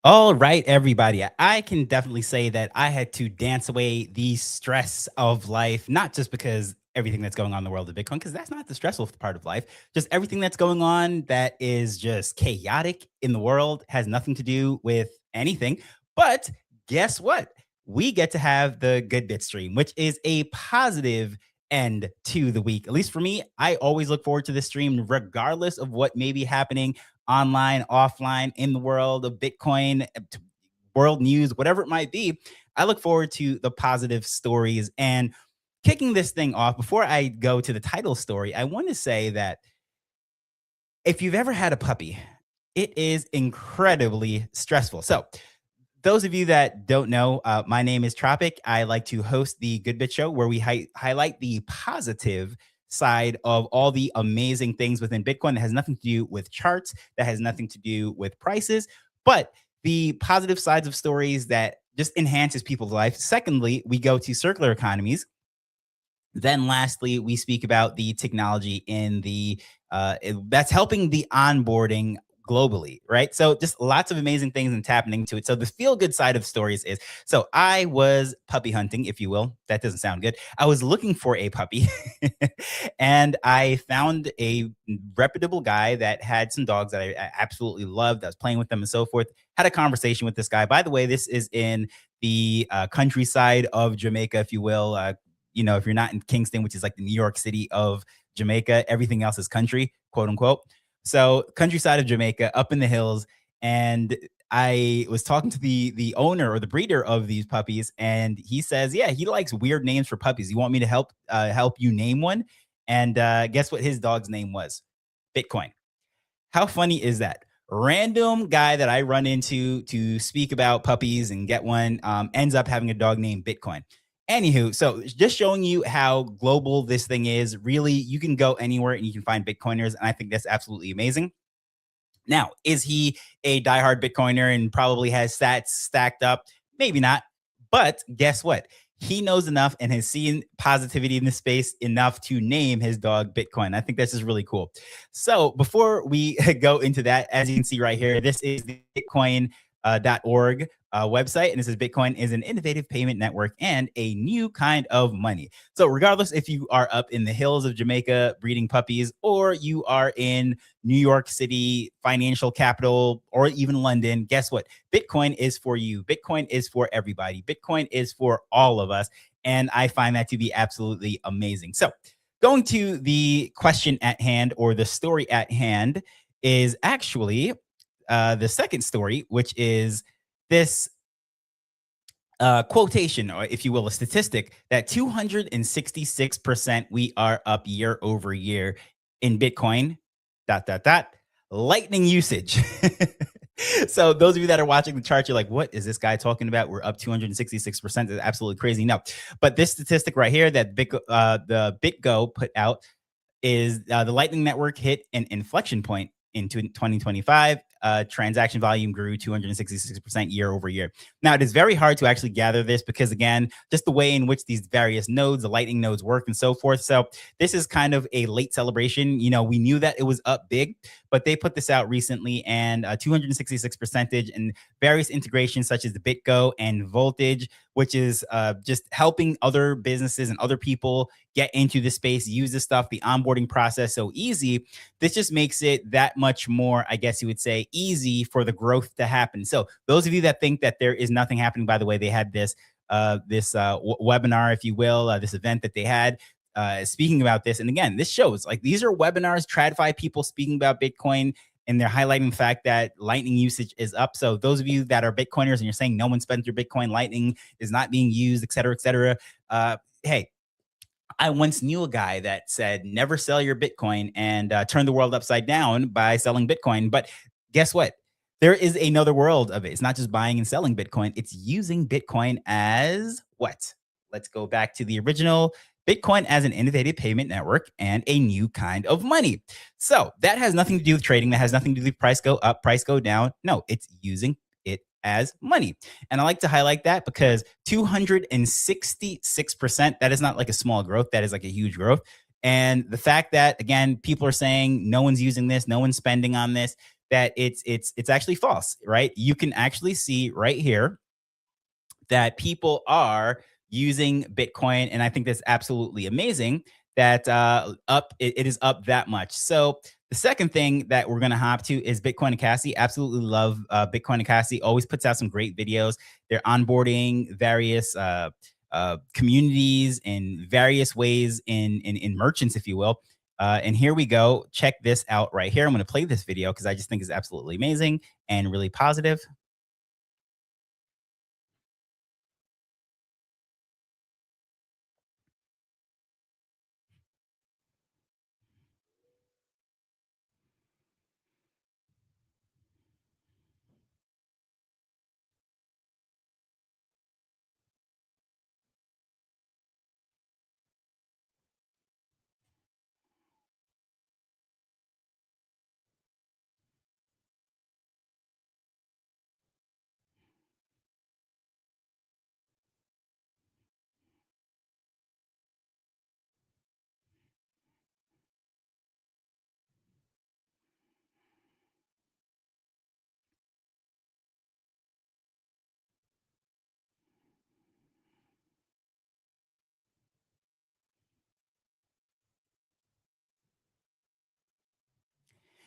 All right, everybody. I can definitely say that I had to dance away the stress of life, not just because everything that's going on in the world of Bitcoin, because that's not the stressful part of life. Just everything that's going on that is just chaotic in the world has nothing to do with anything. But guess what? We get to have the Good Bit stream, which is a positive end to the week. At least for me, I always look forward to this stream, regardless of what may be happening online, offline, in the world of Bitcoin, world news, whatever it might be. I look forward to the positive stories. And kicking this thing off, before I go to the title story, I want to say that if you've ever had a puppy, it is incredibly stressful. So, those of you that don't know, my name is Tropic. I like to host the Good Bit Show, where we highlight the positive side of all the amazing things within Bitcoin that has nothing to do with charts, that has nothing to do with prices, but the positive sides of stories that just enhances people's life. Secondly, we go to circular economies. Then lastly, we speak about the technology in the that's helping the onboarding globally, right? So just lots of amazing things and happening to it. So the feel good side of stories is, so I was puppy hunting, if you will. That doesn't sound good. I was looking for a puppy and I found a reputable guy that had some dogs that I absolutely loved. I was playing with them and so forth. Had a conversation with this guy. By the way, this is in the countryside of Jamaica, if you will. If you're not in Kingston, which is like the New York City of Jamaica, everything else is country, quote unquote. So countryside of Jamaica, up in the hills, and I was talking to the owner or the breeder of these puppies, and he says, yeah, he likes weird names for puppies. You want me to help you name one? And guess what his dog's name was? Bitcoin. How funny is that? Random guy that I run into to speak about puppies and get one ends up having a dog named Bitcoin. Anywho, so just showing you how global this thing is. Really, you can go anywhere and you can find Bitcoiners, and I think that's absolutely amazing. Now, is he a diehard Bitcoiner and probably has stats stacked up? Maybe not. But guess what? He knows enough and has seen positivity in the space enough to name his dog Bitcoin. I think this is really cool. So before we go into that, as you can see right here, this is the Bitcoin.org website. And it says Bitcoin is an innovative payment network and a new kind of money. So regardless if you are up in the hills of Jamaica breeding puppies, or you are in New York City, financial capital, or even London, guess what? Bitcoin is for you. Bitcoin is for everybody. Bitcoin is for all of us. And I find that to be absolutely amazing. So, going to the question at hand, or the story at hand, is actually the second story, which is this quotation, or if you will, a statistic that 266% we are up year over year in Bitcoin, dot, dot, dot, lightning usage. So those of you that are watching the chart, you're like, what is this guy talking about? We're up 266%. That's absolutely crazy. No, but this statistic right here that the BitGo put out is the Lightning Network hit an inflection point in 2025. Transaction volume grew 266% year over year. Now, it is very hard to actually gather this because, again, just the way in which these various nodes, the Lightning nodes, work and so forth. So this is kind of a late celebration. We knew that it was up big, but they put this out recently, and 266 percentage and various integrations such as the BitGo and Voltage, which is just helping other businesses and other people get into the space, use this stuff, the onboarding process so easy. This just makes it that much more, I guess you would say, easy for the growth to happen. So those of you that think that there is nothing happening, by the way, they had this webinar, if you will, this event that they had speaking about this. And again, this shows like these are webinars, TradFi people speaking about Bitcoin, and they're highlighting the fact that Lightning usage is up. So those of you that are Bitcoiners and you're saying no one spent your Bitcoin, Lightning is not being used, et cetera, et cetera. Hey, I once knew a guy that said, never sell your Bitcoin, and turn the world upside down by selling Bitcoin. But guess what? There is another world of it. It's not just buying and selling Bitcoin. It's using Bitcoin as what? Let's go back to the original. Bitcoin as an innovative payment network and a new kind of money. So that has nothing to do with trading. That has nothing to do with price go up, price go down. No, it's using it as money. And I like to highlight that because 266%, that is not like a small growth. That is like a huge growth. And the fact that, again, people are saying no one's using this, no one's spending on this, that it's actually false, right? You can actually see right here that people are using Bitcoin, and I think that's absolutely amazing that it is up that much. So the second thing that we're going to hop to is Bitcoin and Cassie. Absolutely love Bitcoin and Cassie. Always puts out some great videos. They're onboarding various communities in various ways in merchants, if you will. And here we go. Check this out right here. I'm going to play this video because I just think it's absolutely amazing and really positive.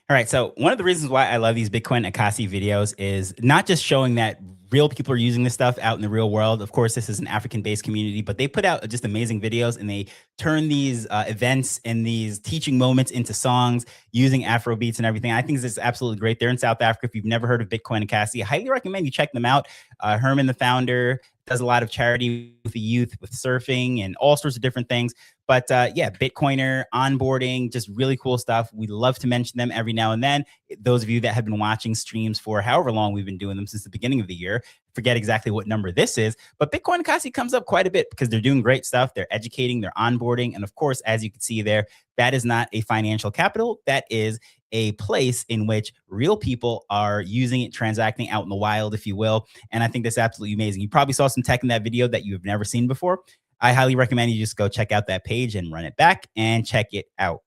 All right. So one of the reasons why I love these Bitcoin Akasi videos is not just showing that real people are using this stuff out in the real world. Of course, this is an African-based community, but they put out just amazing videos and they turn these events and these teaching moments into songs using Afro beats and everything. I think this is absolutely great. They're in South Africa. If you've never heard of Bitcoin Akasi, I highly recommend you check them out. Herman, the founder, does a lot of charity with the youth, with surfing and all sorts of different things. But yeah, Bitcoiner onboarding, just really cool stuff. We love to mention them every now and then. Those of you that have been watching streams for however long we've been doing them since the beginning of the year, forget exactly what number this is, but Bitcoin Kasi comes up quite a bit because they're doing great stuff. They're educating, they're onboarding. And of course, as you can see there, that is not a financial capital. That is a place in which real people are using it, transacting out in the wild, if you will. And I think that's absolutely amazing. You probably saw some tech in that video that you've never seen before. I highly recommend you just go check out that page and run it back and check it out.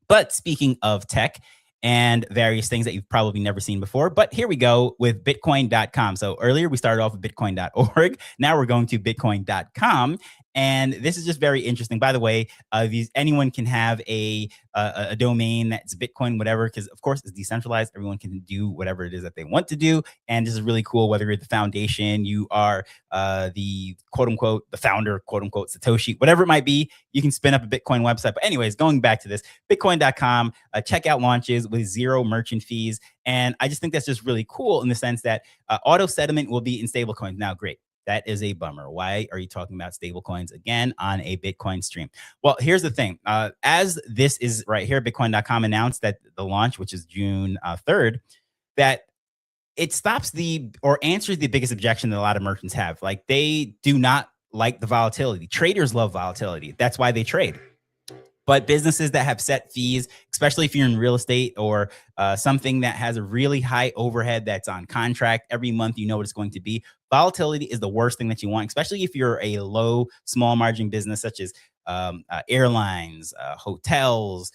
But speaking of tech and various things that you've probably never seen before, but here we go with bitcoin.com. So earlier we started off with bitcoin.org. Now we're going to bitcoin.com. And this is just very interesting. By the way, anyone can have a domain that's Bitcoin, whatever, because of course it's decentralized. Everyone can do whatever it is that they want to do. And this is really cool. Whether you're the foundation, you are the quote unquote, the founder, quote unquote, Satoshi, whatever it might be, you can spin up a Bitcoin website. But anyways, going back to this, bitcoin.com, checkout launches with zero merchant fees. And I just think that's just really cool in the sense that auto settlement will be in stablecoins. Now, great. That is a bummer. Why are you talking about stablecoins again on a Bitcoin stream? Well, here's the thing. As this is right here, Bitcoin.com announced that the launch, which is June 3rd, that it stops or answers the biggest objection that a lot of merchants have. Like they do not like the volatility. Traders love volatility. That's why they trade. But businesses that have set fees, especially if you're in real estate or something that has a really high overhead that's on contract every month, you know what it's going to be. Volatility is the worst thing that you want, especially if you're a low, small margin business such as airlines, hotels,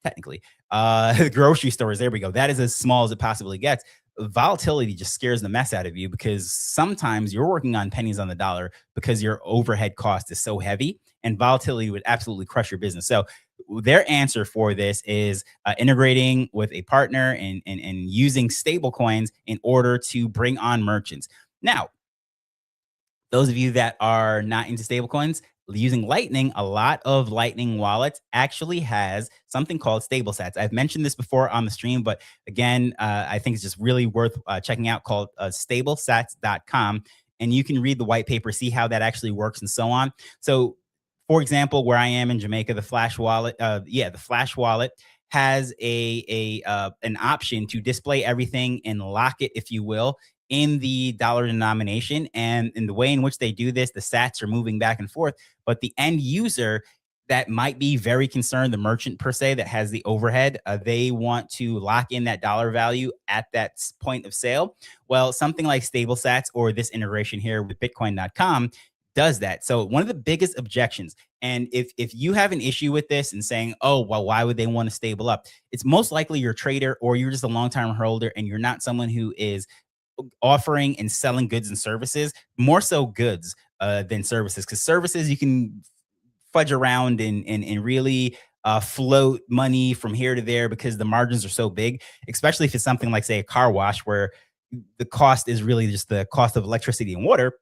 technically, grocery stores. There we go. That is as small as it possibly gets. Volatility just scares the mess out of you because sometimes you're working on pennies on the dollar because your overhead cost is so heavy, and volatility would absolutely crush your business. So their answer for this is integrating with a partner and using stable coins in order to bring on merchants. Now, those of you that are not into stablecoins, using Lightning, a lot of Lightning wallets actually has something called StableSats. I've mentioned this before on the stream, but again, I think it's just really worth checking out, called stablesats.com. And you can read the white paper, see how that actually works and so on. So for example, where I am in Jamaica, the Flash wallet, the Flash wallet has an option to display everything and lock it, if you will, in the dollar denomination. And in the way in which they do this, the sats are moving back and forth, but the end user that might be very concerned, the merchant per se that has the overhead, they want to lock in that dollar value at that point of sale. Well, something like StableSats or this integration here with Bitcoin.com does that. So one of the biggest objections, and if you have an issue with this and saying, oh, well, why would they want to stable up? It's most likely you're a trader or you're just a long-term holder and you're not someone who is offering and selling goods and services, more so goods than services. Because services you can fudge around and really float money from here to there because the margins are so big, especially if it's something like, say, a car wash where the cost is really just the cost of electricity and water.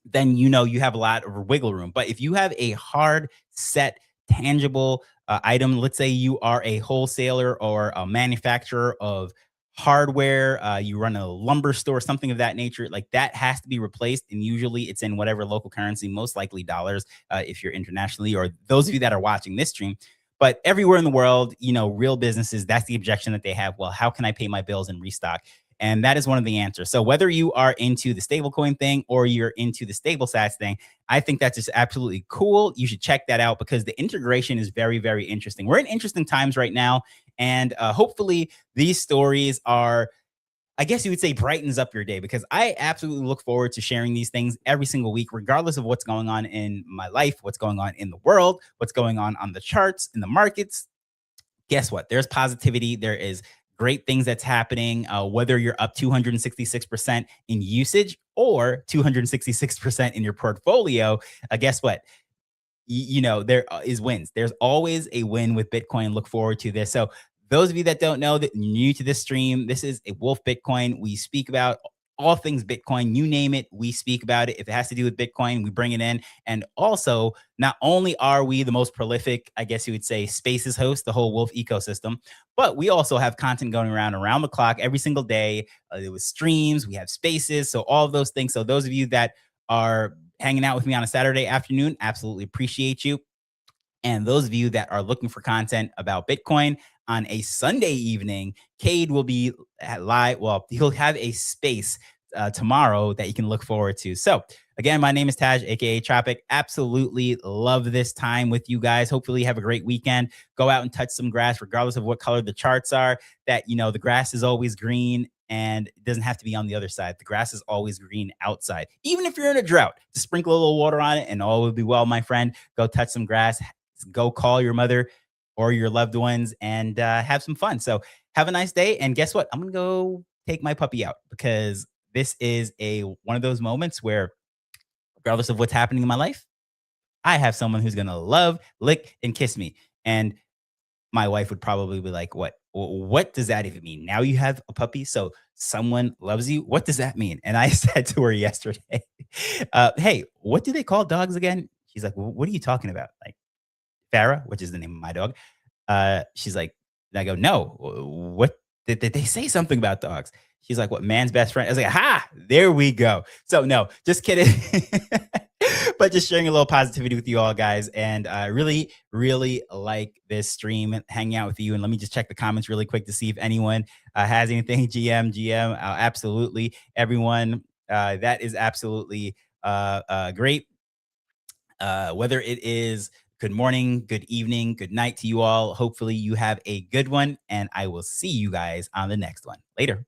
Then you have a lot of wiggle room. But if you have a hard set, tangible item, let's say you are a wholesaler or a manufacturer of hardware, you run a lumber store, something of that nature, like that has to be replaced. And usually it's in whatever local currency, most likely dollars if you're internationally, or those of you that are watching this stream. But everywhere in the world, real businesses, that's the objection that they have. Well, how can I pay my bills and restock? And that is one of the answers. So whether you are into the stablecoin thing or you're into the stable sats thing, I think that's just absolutely cool. You should check that out because the integration is very, very interesting. We're in interesting times right now. And hopefully these stories are, I guess you would say, brightens up your day, because I absolutely look forward to sharing these things every single week, regardless of what's going on in my life, what's going on in the world, what's going on the charts, in the markets. Guess what? There's positivity. There is great things that's happening. Whether you're up 266% in usage or 266% in your portfolio, guess what? There is wins. There's always a win with Bitcoin. Look forward to this. So those of you that don't know, that new to this stream, this is a Wolf Bitcoin. We speak about all things Bitcoin, you name it, we speak about it. If it has to do with Bitcoin, we bring it in. And also, not only are we the most prolific, I guess you would say, Spaces host, the whole Wolf ecosystem, but we also have content going around the clock every single day. There was streams, we have Spaces, so all of those things. So those of you that are hanging out with me on a Saturday afternoon, absolutely appreciate you. And those of you that are looking for content about Bitcoin on a Sunday evening, Cade will be live. Well, he'll have a space tomorrow that you can look forward to. So, again, my name is Taj, aka Tropic. Absolutely love this time with you guys. Hopefully, you have a great weekend. Go out and touch some grass, regardless of what color the charts are. That, the grass is always green. And it doesn't have to be on the other side. The grass is always green outside. Even if you're in a drought, just sprinkle a little water on it and all will be well, my friend. Go touch some grass. Go call your mother or your loved ones and have some fun. So have a nice day. And guess what? I'm going to go take my puppy out because this is one of those moments where, regardless of what's happening in my life, I have someone who's going to love, lick, and kiss me. And my wife would probably be like, what does that even mean? Now you have a puppy, so someone loves you. What does that mean? And I said to her yesterday, hey, what do they call dogs again? She's like, well, what are you talking about? Like Farah, which is the name of my dog. She's like, and I go, no, what did they say something about dogs? She's like, what, man's best friend? I was like, ha, there we go. So no, just kidding. But just sharing a little positivity with you all, guys. And I really, really like this stream, hanging out with you. And let me just check the comments really quick to see if anyone has anything. GM, absolutely. Everyone, that is absolutely great. Whether it is good morning, good evening, good night to you all. Hopefully you have a good one. And I will see you guys on the next one. Later.